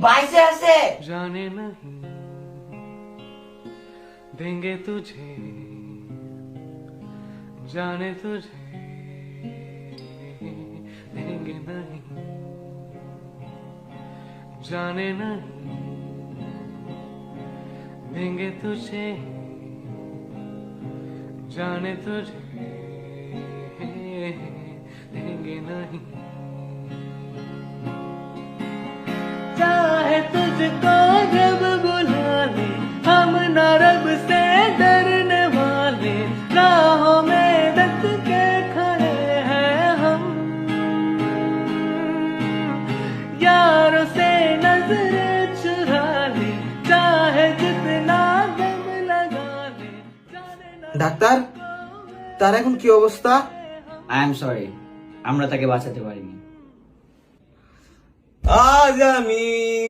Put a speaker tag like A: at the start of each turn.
A: বাইসে আছে।
B: जाने नहीं देंगे तुझे, जाने तुझे देंगे नहीं, जाने नहीं देंगे तुझे, जाने तुझे देंगे नहीं। चाहे तुझको जब बुला ले हम न रब से डरने वाले, राहों में डट के खड़े हैं हम, यारों से नजरें चुरा ले चाहे जितना दम लगा ले।
C: ডাক্তার, তার এখন কি অবস্থা?
A: আই এম সরি, আমরা তাকে বাঁচাতে পারিনি।
C: আজ আমি